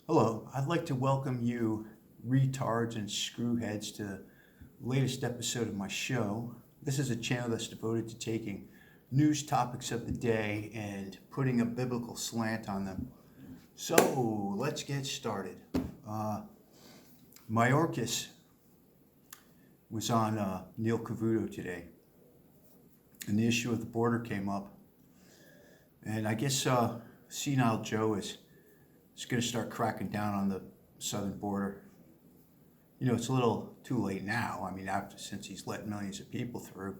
Hello, I'd like to welcome you, retards and screwheads, to the latest episode of my show. This is a channel that's devoted to taking news topics of the day and putting a biblical slant on them. So, let's get started. Mayorkas was on Neil Cavuto today, and the issue of the border came up. And I guess Senile Joe is going to start cracking down on the southern border. You know, it's a little too late now. I mean, since he's let millions of people through.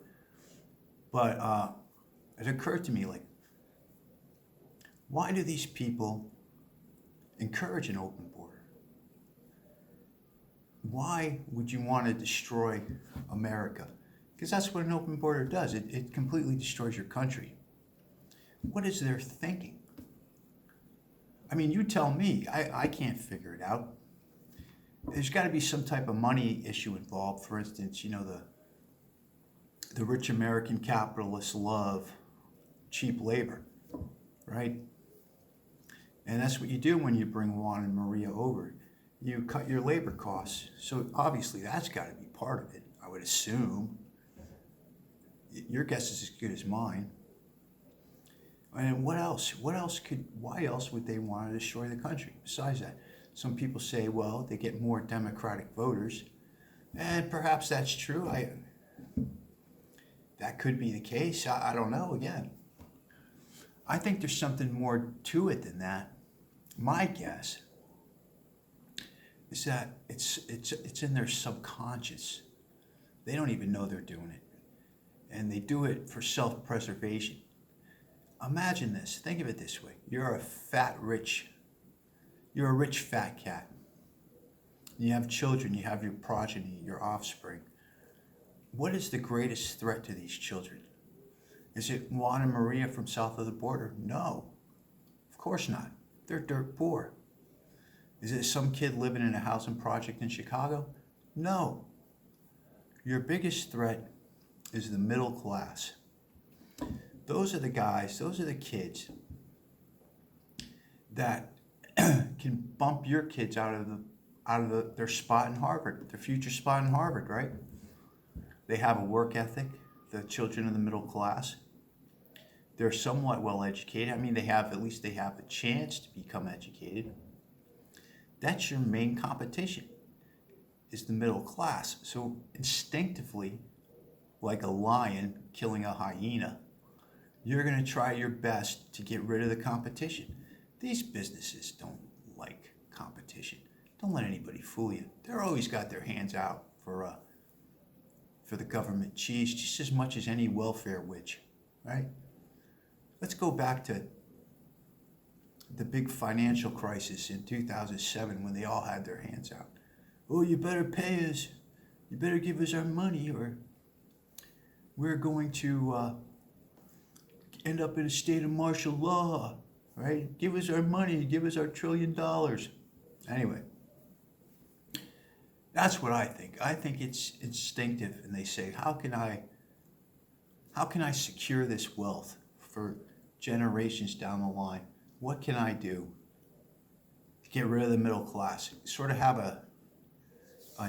But it occurred to me, like, why do these people encourage an open border? Why would you want to destroy America? Because that's what an open border does. It completely destroys your country. What is their thinking? I mean, you tell me. I can't figure it out. There's got to be some type of money issue involved. For instance, you know, the rich American capitalists love cheap labor, right? And that's what you do when you bring Juan and Maria over. You cut your labor costs. So obviously that's got to be part of it, I would assume. Your guess is as good as mine. And what else? Why else would they want to destroy the country? Besides that, some people say, well, they get more Democratic voters. And perhaps that's true. That could be the case. I don't know, again. I think there's something more to it than that. My guess is that it's in their subconscious. They don't even know they're doing it. And they do it for self-preservation. Imagine this. Think of it this way. You're a rich fat cat. You have children, you have your progeny, your offspring. What is the greatest threat to these children? Is it Juan and Maria from south of the border? No, of course not. They're dirt poor. Is it some kid living in a housing project in Chicago? No. Your biggest threat is the middle class. Those are the guys, those are the kids that can bump your kids out of their spot in Harvard, their future spot in Harvard, right? They have a work ethic, the children of the middle class. They're somewhat well educated. I mean, at least they have a chance to become educated. That's your main competition, is the middle class. So instinctively, like a lion killing a hyena, you're going to try your best to get rid of the competition. These businesses don't like competition. Don't let anybody fool you. They're always got their hands out for the government cheese, just as much as any welfare witch, right? Let's go back to the big financial crisis in 2007 when they all had their hands out. Oh, you better pay us. You better give us our money, or we're going to end up in a state of martial law, right? Give us our money, give us our $1 trillion. Anyway, that's what I think. I think it's instinctive, and they say, how can I secure this wealth for generations down the line? What can I do to get rid of the middle class? Sort of have a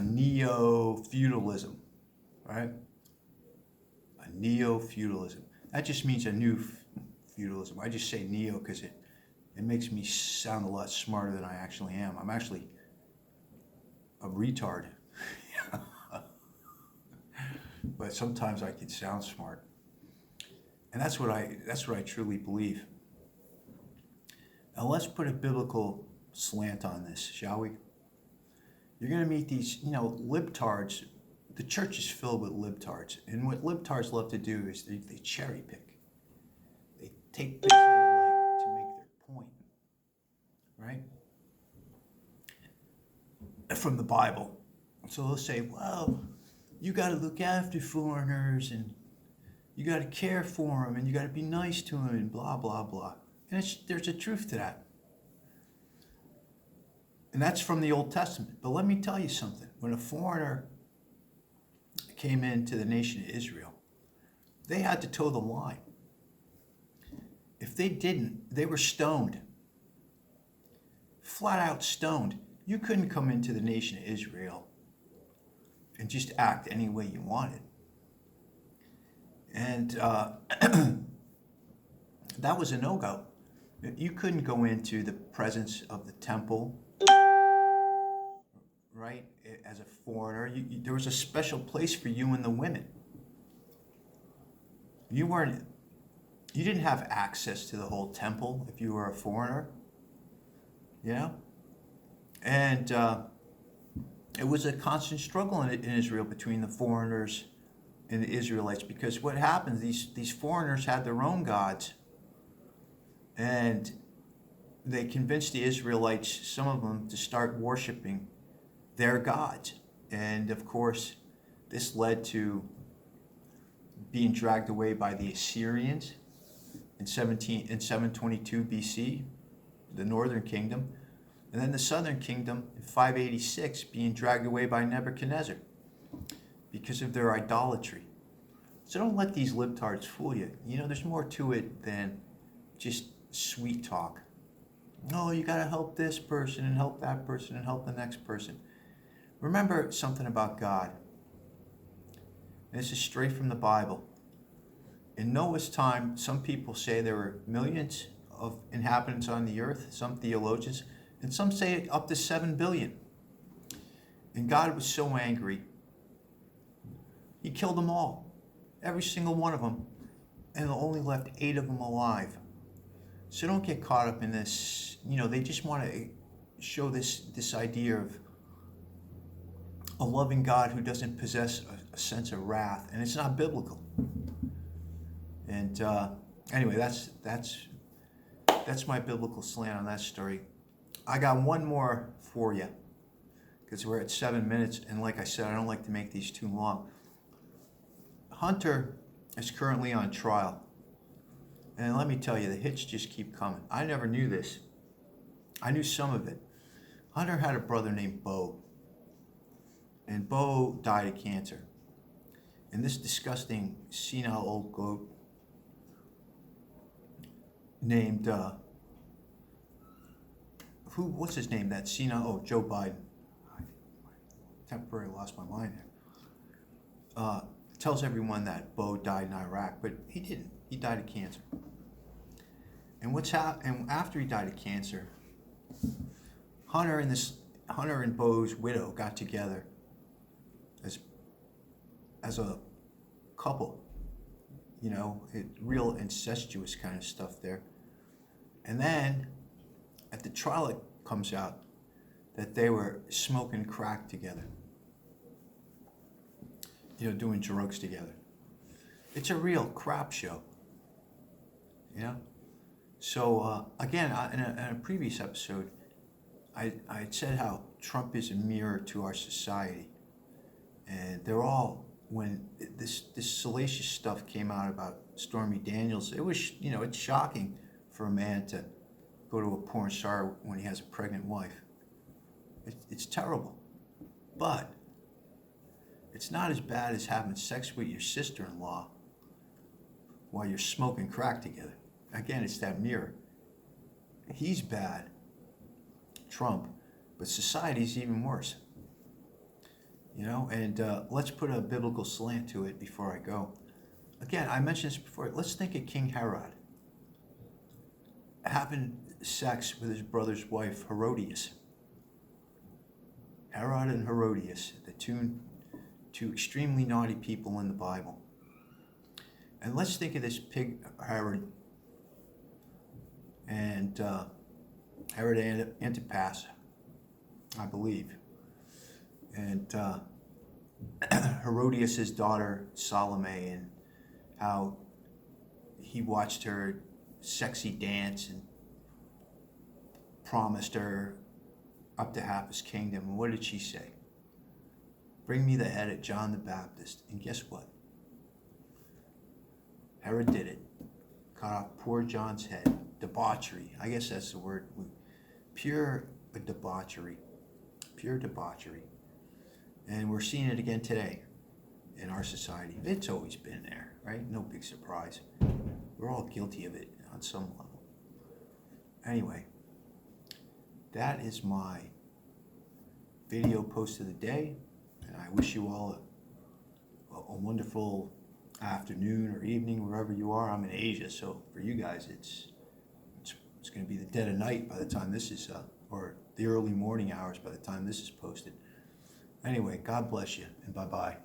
neo-feudalism, right? A neo-feudalism. That just means a new feudalism. I just say neo because it makes me sound a lot smarter than I actually am. I'm actually a retard. But sometimes I can sound smart. And that's what I truly believe. Now let's put a biblical slant on this, shall we? You're going to meet these, libtards. The church is filled with libtards. And what libtards love to do is they cherry pick. They take bits they like to make their point, right? From the Bible. So they'll say, well, you got to look after foreigners, and you got to care for them, and you got to be nice to them, and blah, blah, blah. And there's a truth to that. And that's from the Old Testament. But let me tell you something. When a foreigner came into the nation of Israel, they had to toe the line. If they didn't, they were stoned. flat out stoned. You couldn't come into the nation of Israel and just act any way you wanted. And that was a no-go. You couldn't go into the presence of the temple, right, as a foreigner. There was a special place for you and the women. You didn't have access to the whole temple if you were a foreigner, you know? And it was a constant struggle in Israel between the foreigners and the Israelites, because what happened, these foreigners had their own gods, and they convinced the Israelites, some of them, to start worshiping their gods. And of course, this led to being dragged away by the Assyrians in 722 BC, the northern kingdom, and then the southern kingdom in 586 being dragged away by Nebuchadnezzar because of their idolatry. So don't let these libtards fool you. You know, there's more to it than just sweet talk. No, you got to help this person and help that person and help the next person. Remember something about God. This is straight from the Bible. In Noah's time, some people say there were millions of inhabitants on the earth, some theologians, and some say up to 7 billion. And God was so angry, he killed them all, every single one of them, and only left 8 of them alive. So don't get caught up in this. You know, they just want to show this idea of a loving God who doesn't possess a sense of wrath, and it's not biblical. And anyway, that's my biblical slant on that story. I got one more for you, because we're at 7 minutes, and like I said, I don't like to make these too long. Hunter is currently on trial, and let me tell you, the hits just keep coming. I never knew this. I knew some of it. Hunter had a brother named Bo, and Bo died of cancer. And this disgusting senile old goat named what's his name? That senile, Joe Biden. I temporarily lost my mind there. Tells everyone that Bo died in Iraq, but he didn't. He died of cancer. And and after he died of cancer, Hunter and Bo's widow got together as a couple, you know, real incestuous kind of stuff there. And then at the trial, it comes out that they were smoking crack together, you know, doing drugs together. It's a real crap show, you know. So again, in a previous episode, I had said how Trump is a mirror to our society, and they're all, when this salacious stuff came out about Stormy Daniels, it was, you know, it's shocking for a man to go to a porn star when he has a pregnant wife. It's terrible, but it's not as bad as having sex with your sister-in-law while you're smoking crack together. Again, it's that mirror. He's bad, Trump, but society's even worse. You know, and let's put a biblical slant to it before I go. Again, I mentioned this before. Let's think of King Herod having sex with his brother's wife, Herodias. Herod and Herodias, the two extremely naughty people in the Bible. And let's think of this pig Herod and Herod Antipas, I believe. And Herodias' daughter Salome, and how he watched her sexy dance and promised her up to half his kingdom. And what did she say? Bring me the head of John the Baptist. And guess what? Herod did it. Cut off poor John's head. Debauchery. I guess that's the word. Pure debauchery. Pure debauchery. And we're seeing it again today in our society. It's always been there, right? No big surprise. We're all guilty of it on some level. Anyway, that is my video post of the day, and I wish you all a wonderful afternoon or evening wherever you are. I'm in Asia, so for you guys it's going to be the dead of night by the time this is or the early morning hours by the time this is posted. Anyway, God bless you, and bye-bye.